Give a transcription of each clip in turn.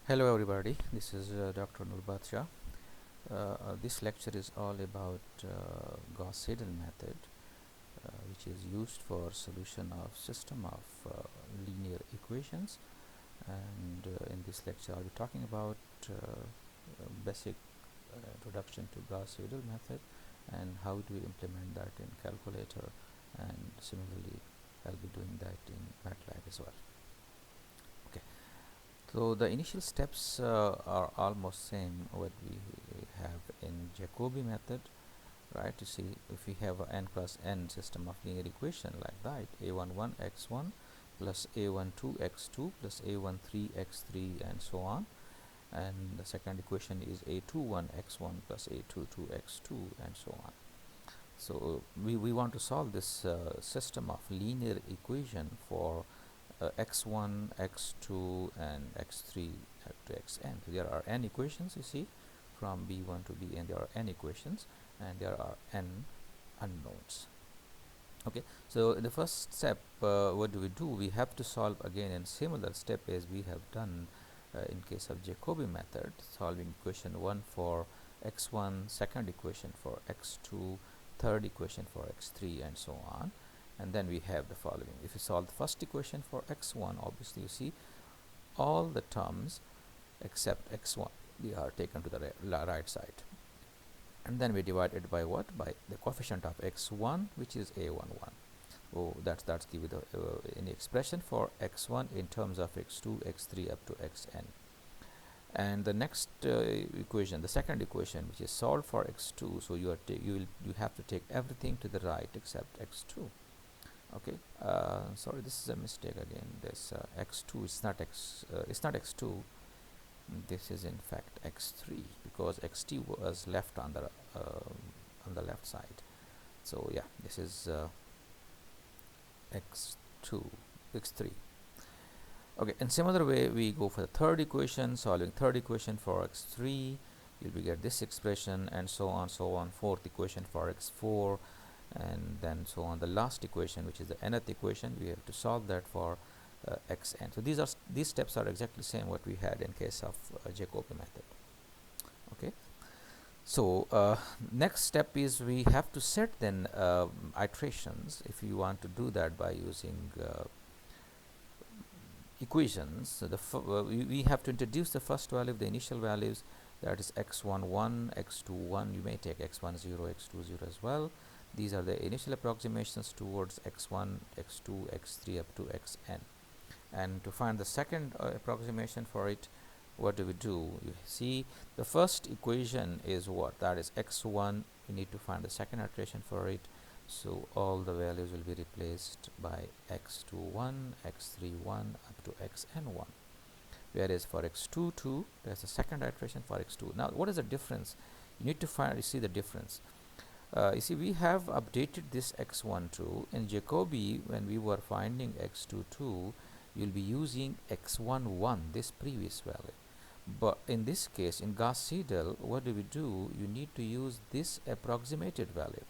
Hello everybody, this is Dr. Nurbat Shah. This lecture is all about Gauss-Seidel method, which is used for solution of system of linear equations. And in this lecture I'll be talking about basic introduction to Gauss-Seidel method and how do we implement that in calculator, and similarly I'll be doing that in MATLAB as well. Okay. So the initial steps are almost same what we have in Jacobi method, right? You see, if we have a n plus n system of linear equation like that, a11 x1 plus a12 x2 plus a13 x3 and so on, and the second equation is a21 x1 plus a22 x2 and so on. So we want to solve this system of linear equation for x1, x2 and x3 up to xn. There are n equations, you see, from b1 to bn there are n equations and there are n unknowns. Okay, so in the first step, what do? We have to solve again in similar step as we have done in case of Jacobi method, solving equation 1 for x1, second equation for x2, third equation for x3 and so on. And then we have the following. If you solve the first equation for x1, obviously you see all the terms except x1, they are taken to the right side, and then we divide it by what? By the coefficient of x1, which is a11. Oh, that's give you the any expression for x1 in terms of x2, x3 up to xn. And the next equation, the second equation, which is solved for x2, so you have to take everything to the right except x2. Okay, sorry, this is a mistake again. This x2 is not it's not x2. This is in fact x3 because xt was left on the left side. So yeah, this is x2, x3. Okay, in similar way we go for the third equation, solving third equation for x3, you'll get this expression and so on, fourth equation for x4, and then so on. The last equation, which is the nth equation, we have to solve that for xn. So these steps are exactly same what we had in case of Jacobi method. Okay, so next step is we have to set then iterations. If you want to do that by using equations, so we have to introduce the first value of the initial values, that is x11, x21. You may take x10, x20 as well. These are the initial approximations towards x1, x2, x3 up to xn. And to find the second approximation for it, what do? You see, the first equation is what? That is x1. We need to find the second iteration for it. So all the values will be replaced by x21, x31 up to xn1. Whereas for x22, there's a second iteration for x2. Now, what is the difference? You need to find. You see the difference. You see, we have updated this x12 in Jacobi. When we were finding x22, you'll be using x11, this previous value. But in this case, in Gauss-Seidel, what do? You need to use this approximated value,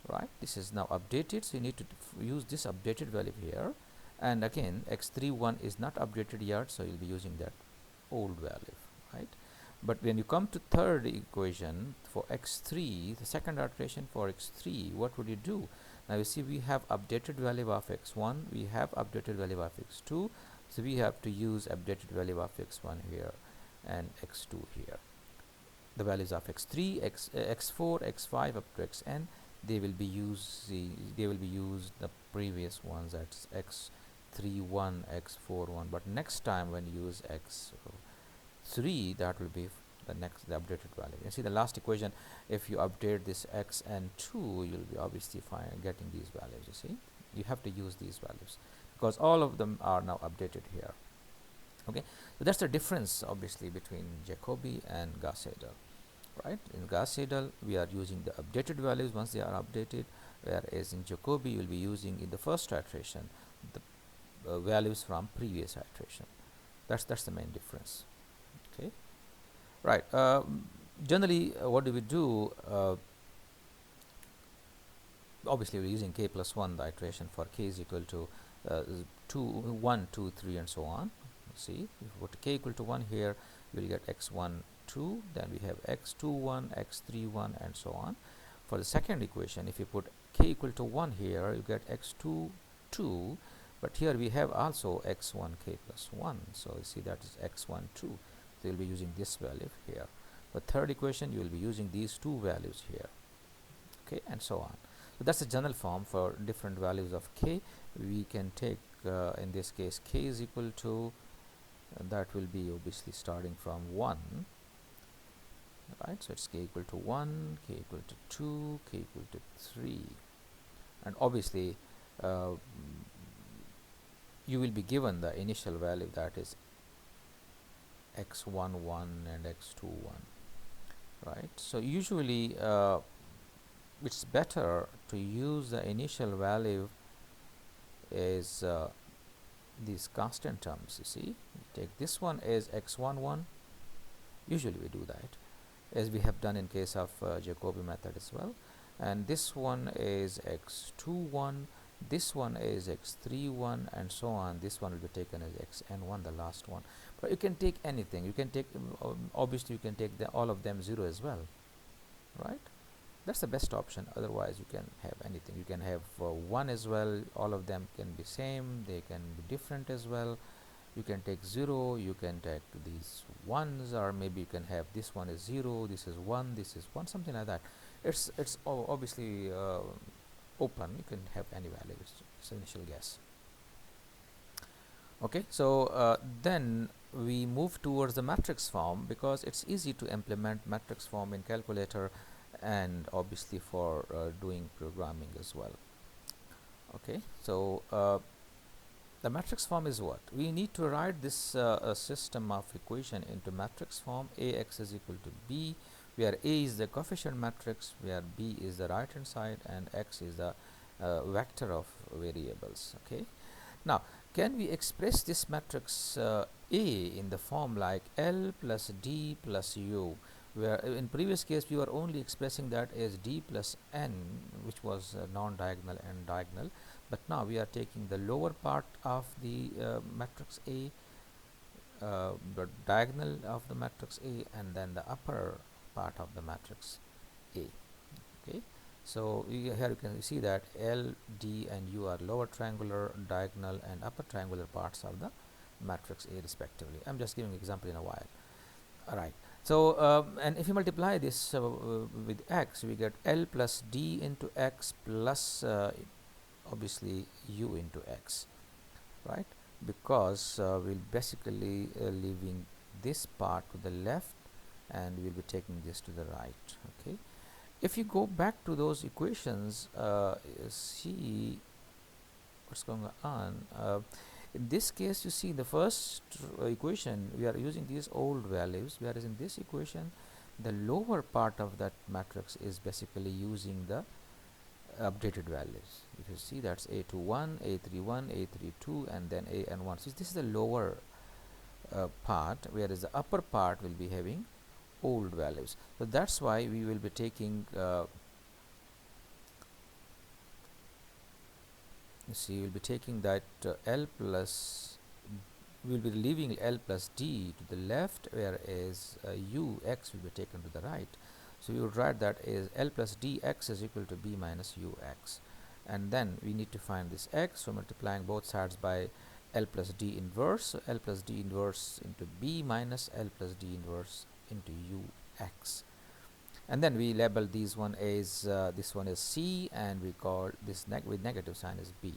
right? This is now updated, so you need to use this updated value here. And again, x31 is not updated yet, so you'll be using that old value, right? But when you come to third equation for x3, the second iteration for x3, what would you do? Now you see we have updated value of x1, we have updated value of x2, so we have to use updated value of x1 here and x2 here. The values of x3, x4, x5 up to xn, they will be used the previous ones, that's x31, x41. But next time when you use x3, that will be the updated value. You see the last equation, if you update this x and 2, you'll be obviously getting these values. You see, you have to use these values because all of them are now updated here. Okay, so that's the difference obviously between Jacobi and Gauss-Seidel, right? In Gauss-Seidel we are using the updated values once they are updated, whereas in Jacobi you will be using in the first iteration the values from previous iteration. That's the main difference. Okay, right. Generally, what do? Obviously, we're using k plus 1, the iteration for k is equal to 2, 1, 2, 3, and so on. See, if you put k equal to 1 here, you will get x1 2, then we have x2 1, x3 1, and so on. For the second equation, if you put k equal to 1 here, you get x2 2, but here we have also x1 k plus 1, so you see that is x1 2, so you'll be using this value here. For third equation, you will be using these two values here, okay, and so on. So that's the general form for different values of k. We can take in this case k is equal to that will be obviously starting from 1, right? So it's k equal to 1, k equal to 2, k equal to 3, and obviously you will be given the initial value, that is x1 1 and x2 1, right? So usually it's better to use the initial value is these constant terms. You see, take this one as x1 1, usually we do that, as we have done in case of Jacobi method as well, and this one is x2 1, this one is x3 1, and so on. This one will be taken as xn1, the last one, but you can take anything. You can take obviously you can take all of them 0 as well, right? That's the best option. Otherwise you can have anything. You can have 1 as well. All of them can be same, they can be different as well. You can take 0, you can take these ones, or maybe you can have this one is 0, this is 1, this is 1, something like that. It's obviously open. You can have any value. It's an initial guess. Okay, so then we move towards the matrix form, because it's easy to implement matrix form in calculator, and obviously for doing programming as well. Okay, so the matrix form is what? We need to write this system of equation into matrix form. Ax is equal to b, where a is the coefficient matrix, where b is the right hand side, and x is the vector of variables. Okay, now can we express this matrix A in the form like L plus D plus U, where in previous case we were only expressing that as D plus N, which was non-diagonal and diagonal, but now we are taking the lower part of the matrix A, the diagonal of the matrix A, and then the upper part of the matrix A. Okay, so here you can see that L, D and U are lower triangular, diagonal and upper triangular parts of the matrix A respectively. I'm just giving an example in a while. Alright, so and if you multiply this with x, we get L plus D into x plus obviously U into x, right? Because we'll basically leaving this part to the left, and we'll be taking this to the right. Okay, if you go back to those equations, see what's going on. In this case, you see the first equation we are using these old values, whereas in this equation the lower part of that matrix is basically using the updated values. If you see, that's A21, A31, A32, and then AN1. So this is the lower part, whereas the upper part will be having old values. So that's why we will be taking you see, we'll be taking that L plus, we'll be leaving L plus D to the left, whereas Ux will be taken to the right. So we would write that as L plus Dx is equal to B minus Ux, and then we need to find this x, so multiplying both sides by L plus D inverse, so L plus D inverse into B minus L plus D inverse into Ux. And then we label these one as this one is C, and we call this with negative sign is B.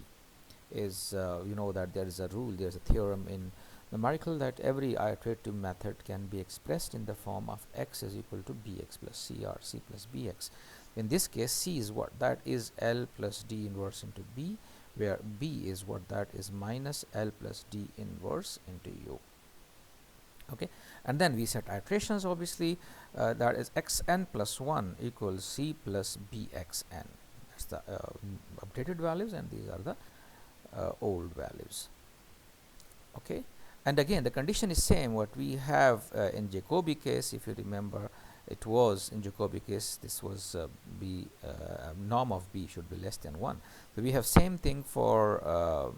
Is you know that there is a rule, there is a theorem in numerical that every iterative method can be expressed in the form of x is equal to bx plus c, or c plus bx. In this case, C is what? That is L plus D inverse into B, where B is what? That is minus L plus D inverse into U. Okay, and then we set iterations, obviously, that is xn plus 1 equals C plus bxn. That's the updated values, and these are the old values. Okay, and again the condition is same what we have in Jacobi case. If you remember, it was in Jacobi case, this was b norm of b should be less than 1. So we have same thing for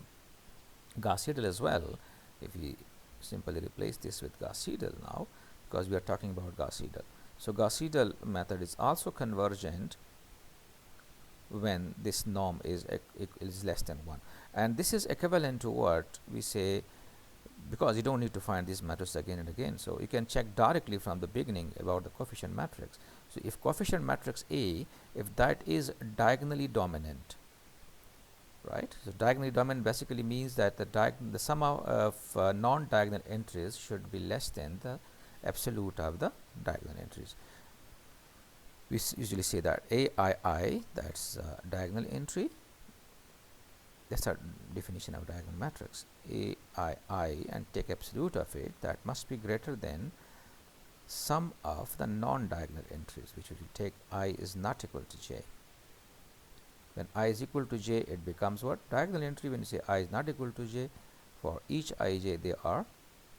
Gauss Seidel as well. If we simply replace this with Gauss-Seidel now, because we are talking about Gauss-Seidel. So Gauss-Seidel method is also convergent when this norm is less than 1, and this is equivalent to what we say, because you don't need to find these matrices again and again, so you can check directly from the beginning about the coefficient matrix. So if coefficient matrix A, if that is diagonally dominant, right? So diagonally dominant basically means that the sum of non-diagonal entries should be less than the absolute of the diagonal entries. We usually say that AII, that's diagonal entry. That's our definition of diagonal matrix. AII, and take absolute of it, that must be greater than sum of the non-diagonal entries, which we take I is not equal to j. When I is equal to j, it becomes what? Diagonal entry. When you say I is not equal to j, for each ij they are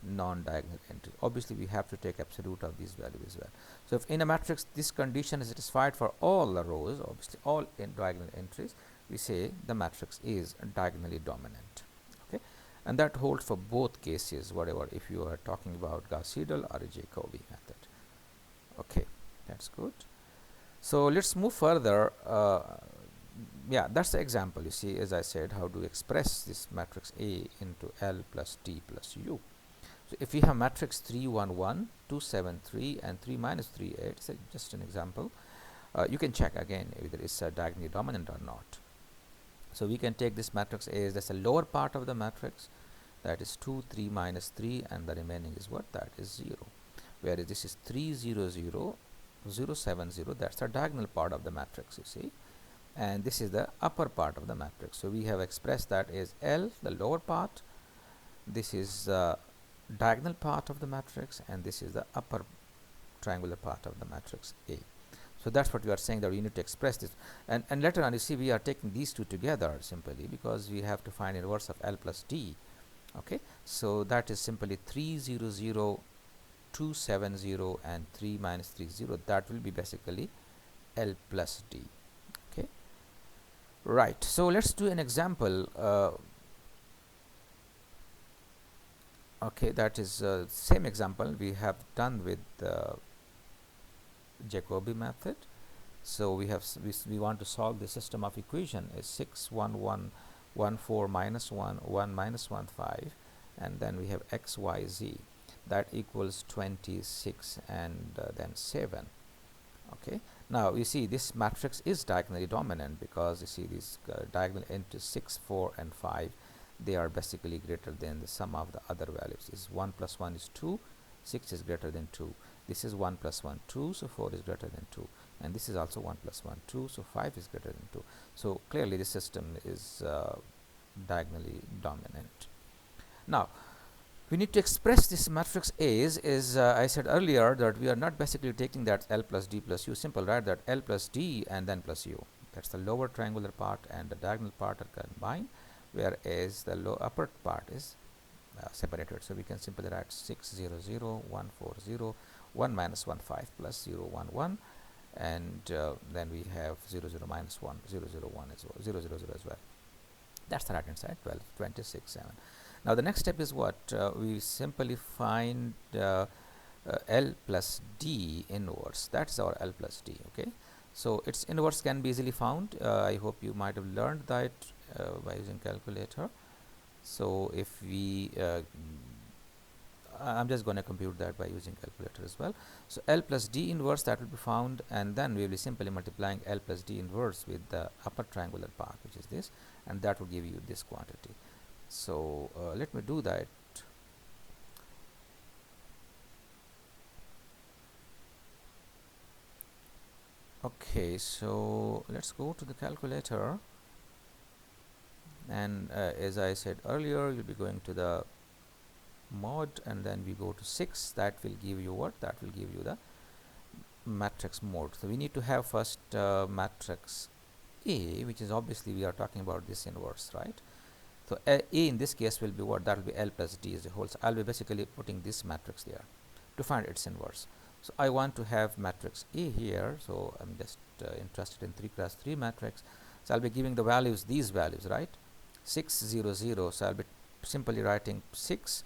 non-diagonal entries. Obviously we have to take absolute of these values as well. So if in a matrix this condition is satisfied for all the rows, obviously all in diagonal entries, we say the matrix is diagonally dominant. Okay, and that holds for both cases, whatever, if you are talking about Gauss-Seidel or a Jacobi method. Okay, that's good. So let's move further. Yeah, that's the example. You see, as I said, how to express this matrix A into L plus D plus U. So if we have matrix 3, 1, 1, 2, 7, 3, and 3 minus 3, 8, it's just an example. You can check again whether it's diagonally dominant or not. So we can take this matrix A as that's the lower part of the matrix, that is 2, 3 minus 3, and the remaining is what? That is 0. Whereas this is 3, 0, 0, 0, 7, 0, that's the diagonal part of the matrix, you see. And this is the upper part of the matrix. So we have expressed that as L, the lower part. This is the diagonal part of the matrix, and this is the upper triangular part of the matrix A. So that's what we are saying, that we need to express this. And later on, you see, we are taking these two together simply because we have to find inverse of L plus D. Okay, so that is simply 3, 0, 0, 2, 7, 0, and 3 minus 3, 0. That will be basically L plus D. Okay, right. So let's do an example. Okay, that is same example we have done with the Jacobi method. So we want to solve the system of equation is 6, 1, 1, 1, 4, minus 1, 1, minus 1, 5, and then we have x, y, z. That equals 26 and then 7. Okay, now you see this matrix is diagonally dominant because you see these diagonal entries 6, 4, and 5, they are basically greater than the sum of the other values. Is 1 plus 1 is 2, 6 is greater than 2. This is 1 plus 1, 2, so 4 is greater than 2. And this is also 1 plus 1, 2, so 5 is greater than 2. So clearly this system is diagonally dominant. Now, we need to express this matrix A is I said earlier that we are not basically taking that L plus D plus U, simple, right? That L plus D and then plus U. That's the lower triangular part and the diagonal part are combined, whereas the upper part is separated. So we can simply write 6, 0, 0, 1, 4, 0, 1 minus 1, 5 plus 0, 1, 1, and then we have 0, 0 minus 1, 0, 0, 1 as well, 0, 0, 0 as well. That's the right hand side, 12, 26, 7. Now the next step is what? We simply find L plus D inverse. That's our L plus D. Okay, so its inverse can be easily found. I hope you might have learned that by using calculator. So if we I'm just going to compute that by using calculator as well. So L plus D inverse, that will be found, and then we will be simply multiplying L plus D inverse with the upper triangular part, which is this, and that will give you this quantity. So let me do that. Okay, so let's go to the calculator, and as I said earlier, you'll be going to the mod, and then we go to 6. That will give you what? That will give you the matrix mode. So we need to have first matrix A, which is obviously we are talking about this inverse, right? So A in this case will be what? That will be L plus D as a whole. So I'll be basically putting this matrix there to find its inverse. So I want to have matrix A here, so I'm just interested in 3 cross 3 matrix. So I'll be giving the values, these values, right? 6, 0, 0. So I'll be simply writing 6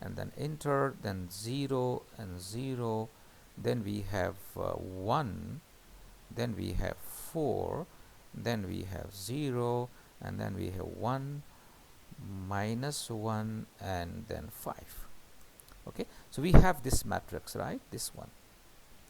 and then enter, then 0 and 0, then we have 1, then we have 4, then we have 0, and then we have 1, minus 1, and then 5. Okay, so we have this matrix, right? This one,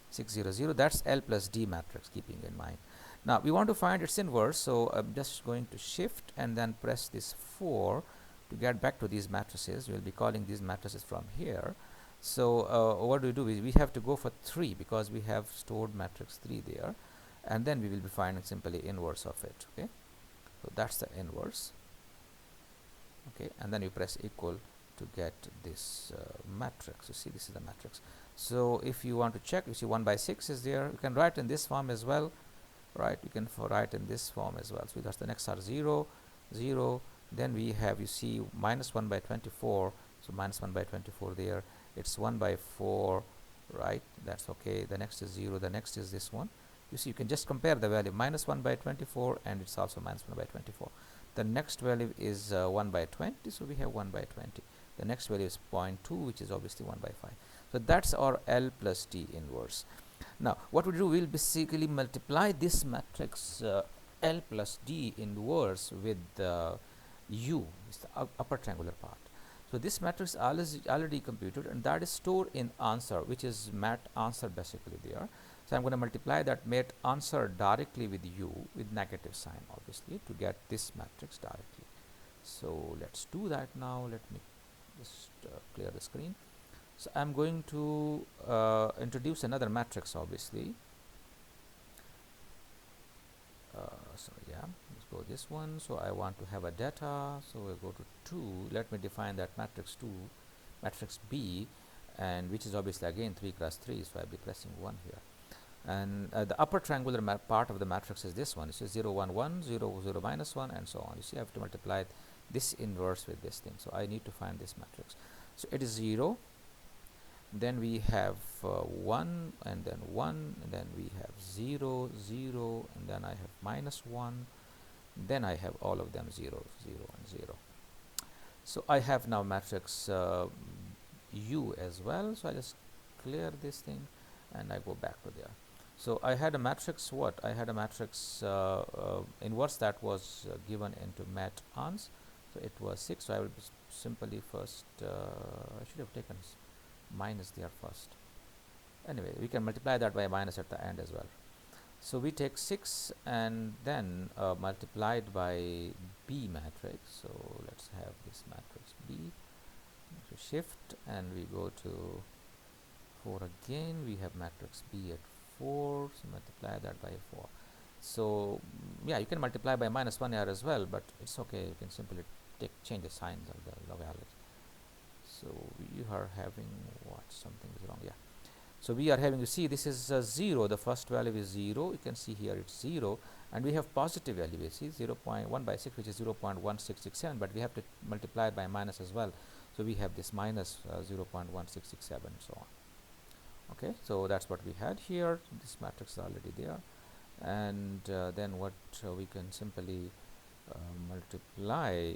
600, that's L plus D matrix, keeping in mind. Now we want to find its inverse, so I'm just going to shift and then press this 4 to get back to these matrices. We'll be calling these matrices from here. So what do? We have to go for 3 because we have stored matrix 3 there, and then we will be finding simply inverse of it. Okay, so that's the inverse. Okay, and then you press equal to get this matrix. You see, this is the matrix. So if you want to check, you see 1 by 6 is there. You can write in this form as well, right? You can write in this form as well. So that's the next are 0, 0. Then we have, you see, minus 1 by 24. So minus 1 by 24 there. It's 1 by 4, right? That's okay. The next is 0. The next is this one. You see, you can just compare the value minus 1 by 24, and it's also minus 1 by 24. The next value is 1 by 20, so we have 1 by 20. The next value is 0.2, which is obviously 1 by 5. So that's our L plus D inverse. Now what we do, we'll basically multiply this matrix L plus D inverse with U, is the upper triangular part. So this matrix is already computed, and that is stored in answer, which is mat answer basically there. So I'm going to multiply that mat answer directly with U with negative sign, obviously, to get this matrix directly. So let's do that now. Let me just clear the screen. So I'm going to introduce another matrix, obviously. So yeah, let's go this one. So I want to have a data, so we'll go to 2. Let me define that matrix 2, matrix B, and which is obviously again 3 cross 3, so I'll be pressing 1 here. And the upper triangular part of the matrix is this one. It says 0 1 1, 0 0 minus 1, and so on. You see, I have to multiply this inverse with this thing, so I need to find this matrix. So it is 0, then we have 1, and then 1, and then we have 0 0, and then I have minus 1, then I have all of them 0 0 and 0. So I have now matrix U as well, so I just clear this thing and I go back to there. So I had a matrix, what? I had a matrix inverse that was given into mat ans. So it was 6, so I will simply first, I should have taken minus there first. Anyway, we can multiply that by minus at the end as well. So we take 6 and then multiplied by B matrix. So let's have this matrix B. So shift and we go to 4 again. We have matrix B at 4, so multiply that by 4. So yeah, you can multiply by minus 1 here as well, but it's okay. You can simply change the signs of the values. So you are having what? Something is wrong. Yeah. So we are having, you see, this is 0. The first value is 0. You can see here it's 0, and we have positive value. You see 0.1 by 6, which is 0.1667, but we have to multiply by minus as well. So we have this minus 0.1667 and so on. Okay, so that's what we had here. This matrix is already there, and then what we can simply multiply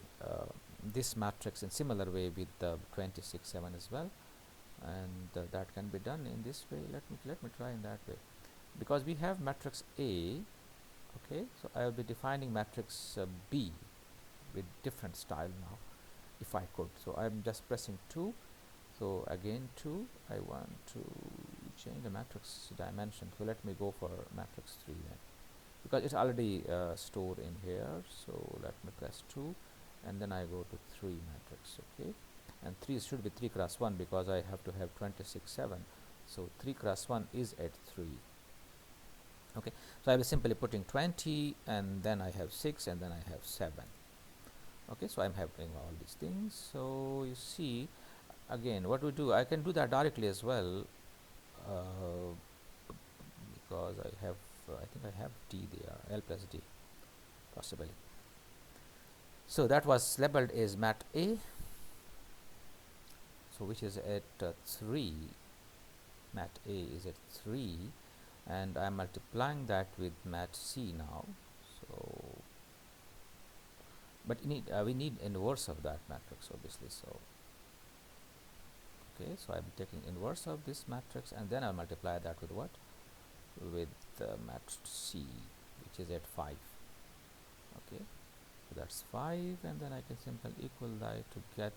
this matrix in similar way with the 26 7 as well, and that can be done in this way. Let me try in that way, because we have matrix A. Okay, so I will be defining matrix B with different style now, if I could. So I'm just pressing 2. So again 2, I want to change the matrix dimension. So let me go for matrix 3 then, because it's already stored in here. So let me press 2, and then I go to 3 matrix. Okay, and 3 should be 3 cross 1 because I have to have 26 7. So 3 cross 1 is at 3. Okay, so I will simply putting 20, and then I have 6, and then I have 7. Okay, so I'm having all these things. So you see, again, what we do, I can do that directly as well, because I have I think I have D there, L plus D possibly. So that was labeled as mat A, so which is at 3. Mat A is at 3, and I'm multiplying that with mat C now. So but we need inverse of that matrix, obviously. So Okay, so I'll be taking inverse of this matrix, and then I'll multiply that with what? With matrix C, which is at 5. Okay, so that's 5, and then I can simply equal that to get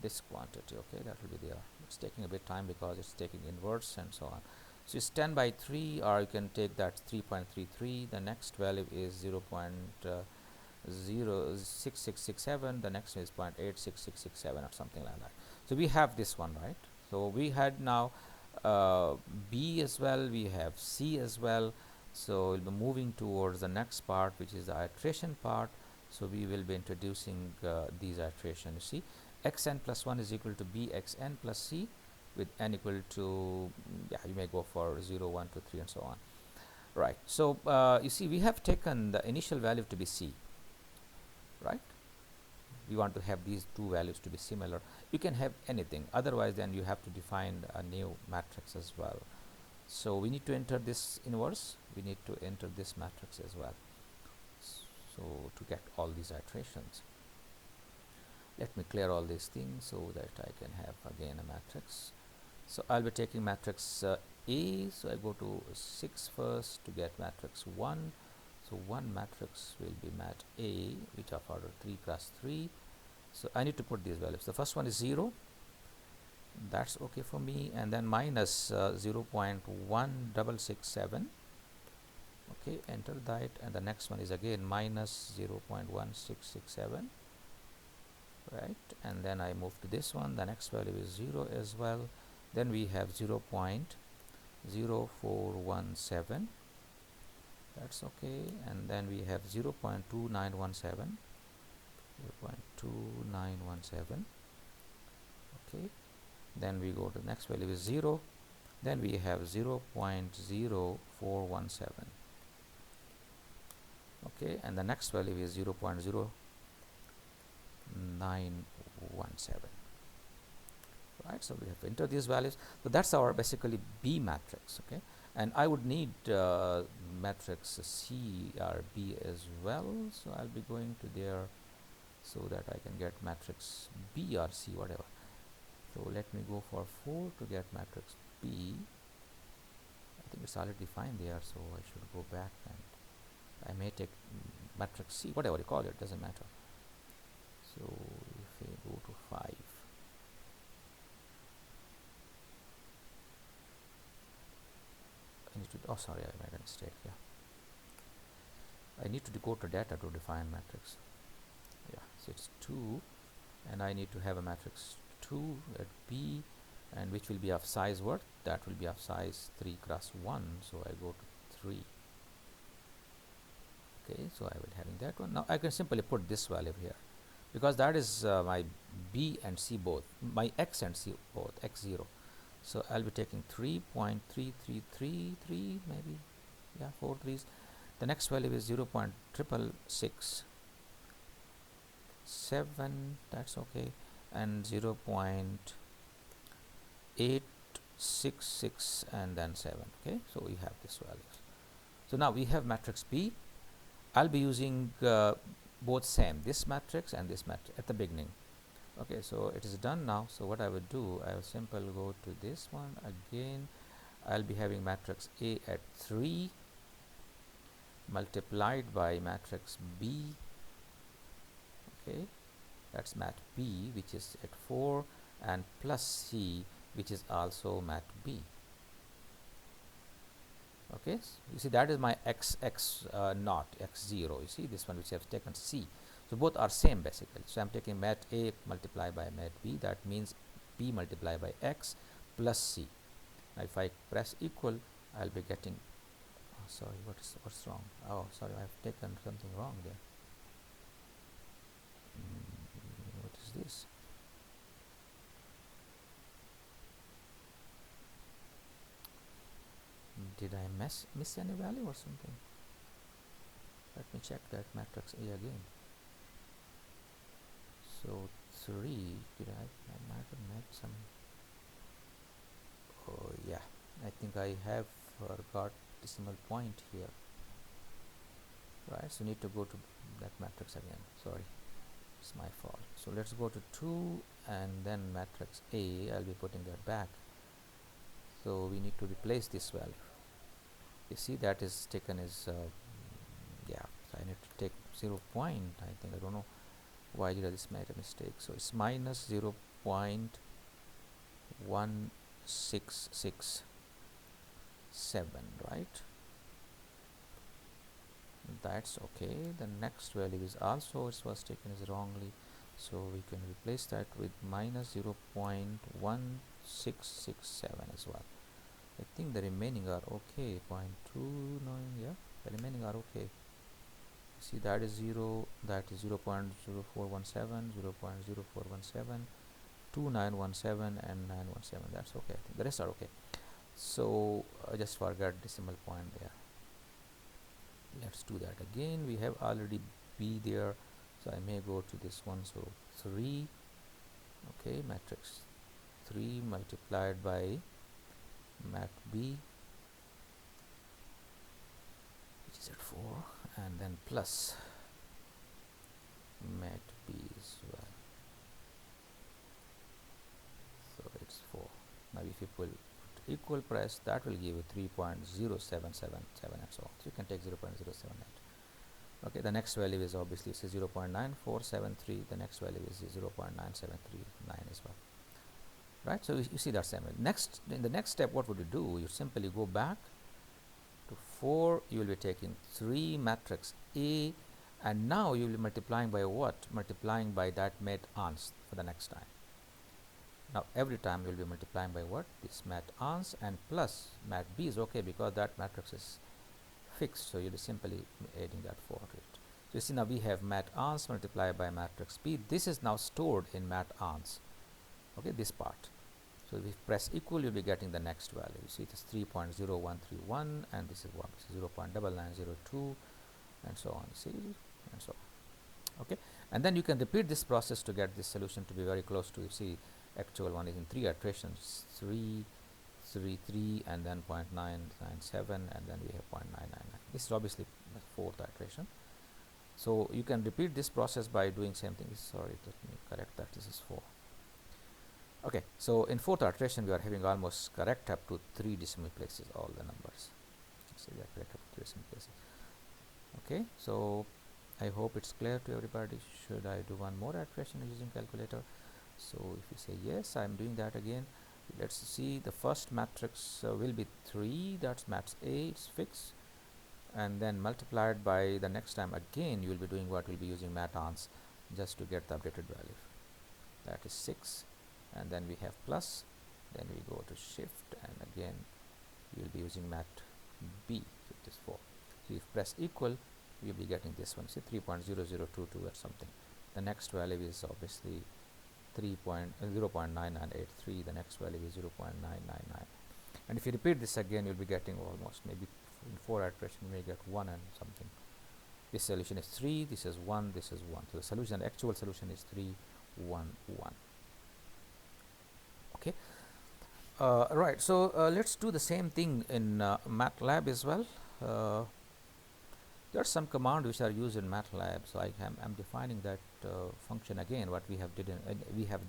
this quantity. Okay, that will be there. It's taking a bit time because it's taking inverse and so on. So it's 10 by 3, or you can take that 3.33. The next value is 0.06667. The next is 0.86667 or something like that. So we have this one, right? So we had now B as well, we have C as well. So we'll be moving towards the next part, which is the iteration part. So we will be introducing these iterations. You see, xn plus 1 is equal to bxn plus c, with n equal to, yeah, you may go for 0, 1, 2, 3 and so on. Right. So you see, we have taken the initial value to be c, right? We want to have these two values to be similar. You can have anything, otherwise then you have to define a new matrix as well. So we need to enter this inverse, we need to enter this matrix as well, so to get all these iterations. Let me clear all these things so that I can have again a matrix. So I'll be taking matrix A, so I go to 6 first to get matrix 1. So one matrix will be mat A, which of order 3 plus 3. So I need to put these values. The first one is 0, that's okay for me, and then minus 0.1667. Okay, enter that, and the next one is again minus 0.1667. Right, and then I move to this one. The next value is 0 as well. Then we have 0.0417. That's okay, and then we have 0.2917. 0.2917. Okay, then we go to the next value is 0. Then we have 0.0417. Okay, and the next value is 0.0917. Right, so we have to enter these values. So that's our basically B matrix. Okay, and I would need matrix C or B as well, so I'll be going to there so that I can get matrix B or C, whatever. So let me go for 4 to get matrix B. I think it's already defined there, so I should go back, and I may take matrix C, whatever you call it, doesn't matter. So if I go to 5, I need to, oh sorry, I made a mistake here. I need to go to data to define matrix. Yeah, so it's 2, and I need to have a matrix 2 at B, and which will be of size what? That will be of size 3 cross 1, so I go to 3. Okay, so I will having that one. Now I can simply put this value here, because that is my B and C both, my X and C both, X0. So I'll be taking 3.3333, maybe, yeah, 4 3s. The next value is 0.66667, that's okay, and 0.866 and then 7. Okay, so we have this values. So now we have matrix B. I'll be using both same, this matrix and this matrix at the beginning. Okay, so it is done now. So what I will do, I will simply go to this one again. I'll be having matrix A at 3 multiplied by matrix B. Okay, that's mat B, which is at 4, and plus C, which is also mat B. Okay, so you see that is my x naught, x0. You see this one which I have taken C. So both are same basically. So I'm taking mat A multiplied by mat B. That means B multiplied by x plus C. Now if I press equal, I'll be getting. Oh, sorry, what's wrong? Oh, sorry, I've taken something wrong there. What is this? Did I miss any value or something? Let me check that matrix A again. So 3, did I might have made some. Oh yeah, I think I have got decimal point here. Right, so need to go to that matrix again. Sorry, it's my fault. So let's go to 2 and then matrix A, I'll be putting that back. So we need to replace this value. You see that is taken as yeah, so I need to take 0 point. I think, I don't know why did I just made a mistake. So it's minus 0.1667, right? That's okay. The next value is also, it was taken as wrongly, so we can replace that with minus 0.1667 as well. I think the remaining are okay. 0.29, yeah, the remaining are okay. See, that is 0, that is 0.0417, 0.0417, 2917 and 917. That's okay. I think the rest are okay. So I just forgot decimal point there. Let's do that again. We have already B there, so I may go to this one. So 3, okay, matrix 3 multiplied by mat B, which is at 4, and then plus mat B as well. So it's 4. Now if you put equal price, that will give you 3.0777 and so on. So you can take 0.078. Okay, the next value is obviously 0.9473. The next value is 0.9739 as well. Right, so you see that same way. Next, in the next step, what would you do? You simply go back to 4. You will be taking 3 matrix A, and now you will be multiplying by what? Multiplying by that mat ans for the next time. Now every time you will be multiplying by what? This mat ans, and plus mat B is okay because that matrix is fixed, so you'll be simply adding that 4 to it. So you see, now we have mat ans multiplied by matrix B. This is now stored in mat ans. Okay, this part. So if we press equal, you'll be getting the next value. You see, it is 3.0131, and this is what? This is 0.9902, and so on. See, and so on. Okay, and then you can repeat this process to get this solution to be very close to, you see, actual one is in 3 iterations, 3, 3, 3, and then 0.997, and then we have 0.999. This is obviously the 4th iteration. So you can repeat this process by doing same thing. Sorry, let me correct that. This is 4. Okay, so in 4th iteration, we are having almost correct up to 3 decimal places, all the numbers. You see, they are correct up to 3 decimal places. Okay, so I hope it's clear to everybody. Should I do one more iteration using calculator? So if you say yes, I'm doing that again. Let's see, the first matrix will be 3, that's matrix A, it's fixed, and then multiplied by the next time again, you will be doing what? We'll be using mat ans just to get the updated value. That is 6, and then we have plus, then we go to shift, and again we will be using mat B, which is 4. So if you press equal, you'll be getting this one, say 3.0022 or something. The next value is obviously 0.9983. The next value is 0.999. And if you repeat this again, you'll be getting almost, maybe in 4 iterations you may get 1 and something. This solution is 3, this is 1, this is 1. So the solution, the actual solution is 3, 1, 1. Okay. Right, so let's do the same thing in MATLAB as well. There are some commands which are used in MATLAB, so I'm defining that function again, what we have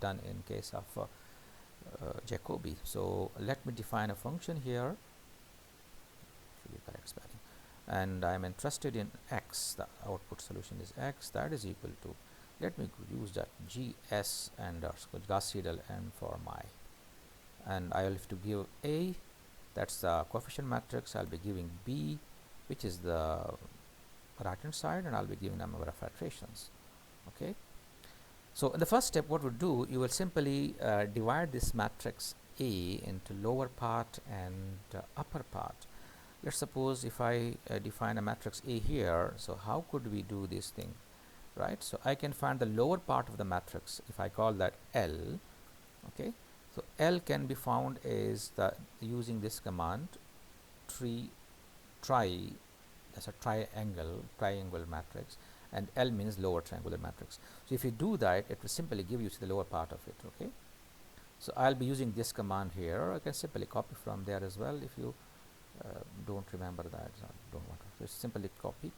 done in case of Jacobi. So let me define a function here, should be correct spelling, and I'm interested in x. The output solution is x. That is equal to, let me use that GS and Gauss Seidel and for my, and I will have to give A, that's the coefficient matrix. I'll be giving B, which is the right hand side, and I'll be giving a number of iterations. Okay, so in the first step, what we'll do, you will simply divide this matrix A into lower part and upper part. Let's suppose if I define a matrix A here, so how could we do this thing, right? So I can find the lower part of the matrix if I call that L. Okay, so L can be found as using this command that's a triangle matrix, and L means lower triangular matrix. So if you do that, it will simply give you the lower part of it. Okay, so I'll be using this command here. I can simply copy from there as well if you don't remember that. Don't want to. Just simply copy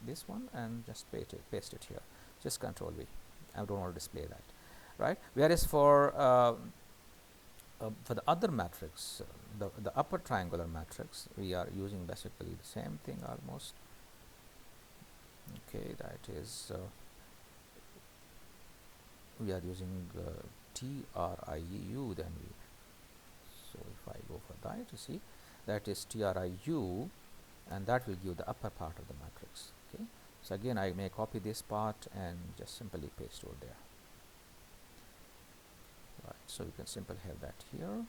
this one and just paste it here. Just Control V. I don't want to display that. right? Whereas for the other matrix, the upper triangular matrix, we are using basically the same thing almost. Okay, that is we are using TRIU. Then we, so if I go for that, you see that is TRIU, and that will give the upper part of the matrix. Okay, so again I may copy this part and just simply paste over there. Right, so you can simply have that here.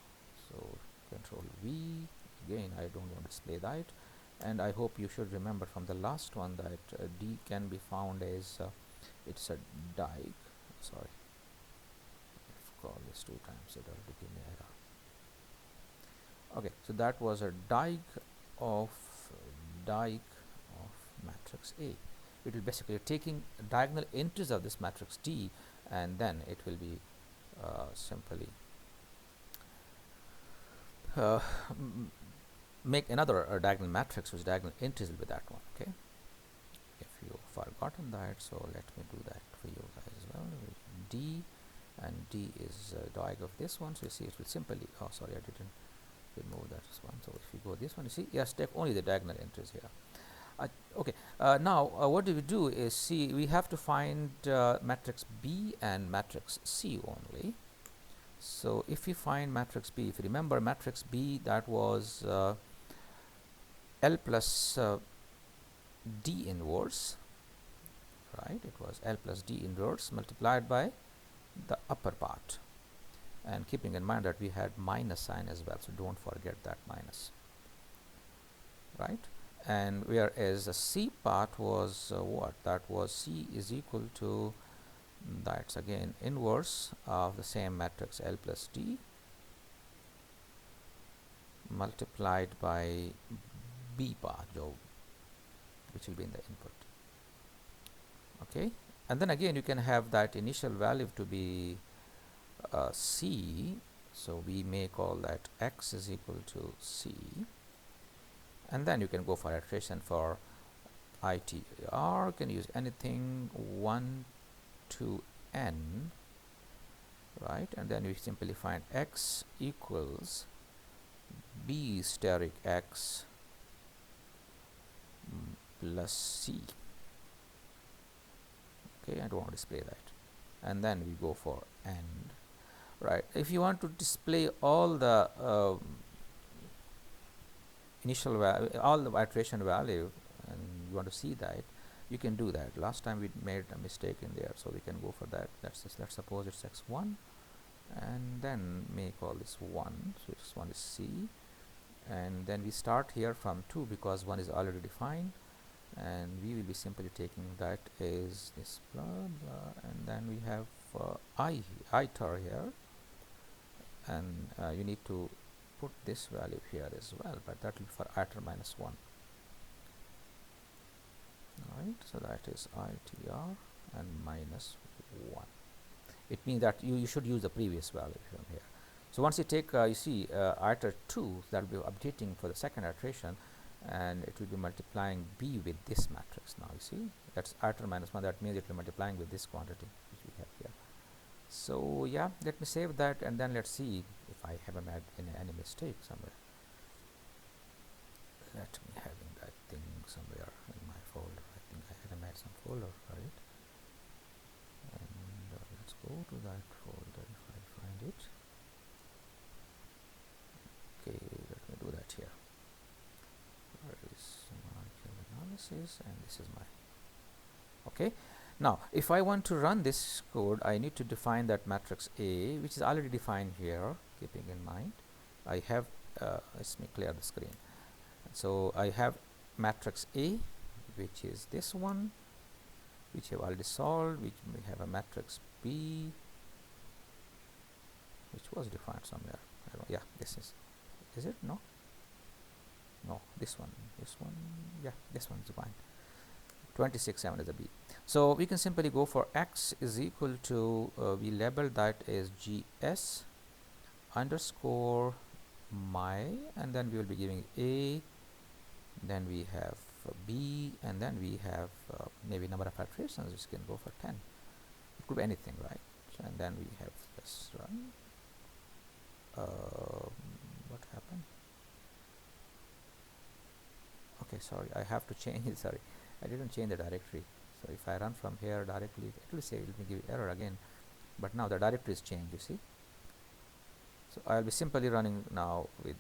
So Control V, again I don't want to display that, and I hope you should remember from the last one that D can be found as it's a dig. Sorry, I've called this 2 times, so that will give me error. Okay, so that was a dig of matrix A. It will basically taking diagonal entries of this matrix D, and then it will be simply make another diagonal matrix which diagonal entries will be that one. Okay, if you forgotten that, so let me do that for you guys as well. D, and D is dig of this one, so you see it will simply, oh sorry, I didn't remove that one. So if you go this one, you see, yes, take only the diagonal entries here. Okay, now what do we do is, see, we have to find matrix B and matrix C only. So if we find matrix B, if you remember matrix B, that was L plus D inverse, right? It was L plus D inverse multiplied by the upper part, and keeping in mind that we had minus sign as well, so don't forget that minus, right? And whereas the C part was what? That was C is equal to, that's again inverse of the same matrix L plus D multiplied by B part, which will be in the input. Okay, and then again you can have that initial value to be C, so we may call that X is equal to C, and then you can go for iteration for ITR. Can use anything 1 to n, right? And then we simply find X equals B steric X plus C. Okay, I don't want to display that, and then we go for AND, right? If you want to display all the initial value, all the iteration value, and you want to see that, you can do that. Last time we made a mistake in there, so we can go for that. Let's suppose it's x1, and then make all this 1, so this one is C, and then we start here from 2 because 1 is already defined, and we will be simply taking that as this blah blah, and then we have ITER here, and you need to put this value here as well, but that will be for ITER minus 1. Alright, so that is ITR and minus 1. It means that you should use the previous value from here. So once you take, you see ITER 2, that will be updating for the second iteration, and it will be multiplying B with this matrix. Now you see, that's ITER minus 1, that means it will be multiplying with this quantity which we have here. So yeah, let me save that, and then let's see if I haven't made any mistake somewhere. Let me having that thing somewhere in my folder. I think I had made some folder for it, and let's go to that folder if I find it. Okay, let me do that here. Where is molecular analysis, and this is my, okay. Now if I want to run this code, I need to define that matrix A, which is already defined here. Keeping in mind, I have let me clear the screen. So I have matrix A, which is this one, which I have already solved, which we have a matrix B, which was defined somewhere. I don't, yeah, this is it? No, this one, yeah, this one is defined. 26.7 is a B. So we can simply go for X is equal to, we label that as GS underscore my, and then we will be giving A, then we have B, and then we have maybe number of iterations, which can go for 10. It could be anything, right? and then we have this run. What happened? Okay, sorry, I have to change it. Sorry, I didn't change the directory. So if I run from here directly, it will say, let me give error again, but now the directory is changed, you see. So I'll be simply running now with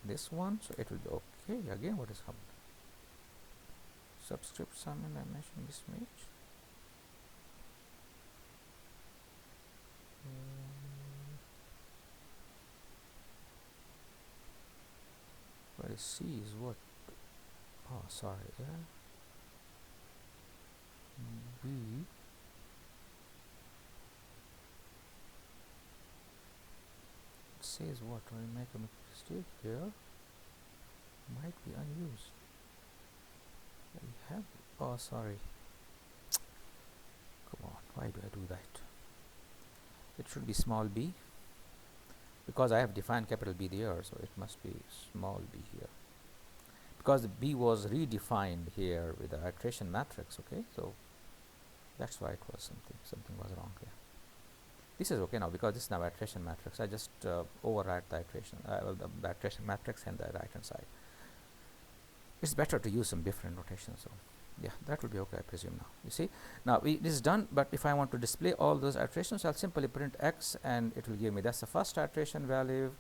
this one, so it will be okay. Again, what is happening? Subscript summon animation mismatch. Where is C is what? Oh, sorry. Yeah. B. It says what? I make a mistake here. Might be unused. I have. Oh, sorry. Come on. Why do I do that? It should be small b, because I have defined capital B there, so it must be small b here, because the b was redefined here with the iteration matrix. Okay, so that's why it was something was wrong here. This is okay now, because this is now iteration matrix. I just overwrite the iteration, the iteration matrix and the right hand side. It's better to use some different notation, so yeah, that will be okay, I presume. Now you see, now this is done. But if I want to display all those iterations, I'll simply print x, and it will give me, that's the first iteration value,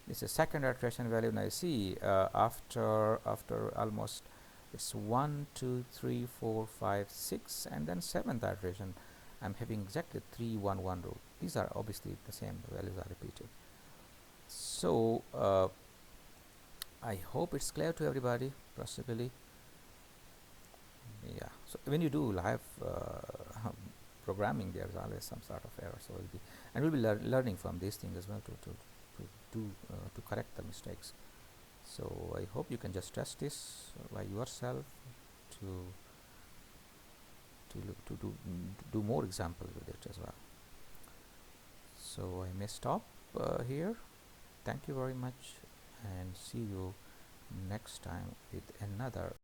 this is second iteration value. Now you see, after almost, it's 1 2 3 4 5 6, and then seventh iteration, I'm having exactly 3 1 1 row. These are obviously the same, the values are repeated. So I hope it's clear to everybody, possibly. Yeah, so when you do live programming, there's always some sort of error, so we'll be, and we'll be learning from these things as well to correct the mistakes. So I hope you can just test this by yourself to do more examples with it as well. So I may stop here. Thank you very much, and see you next time with another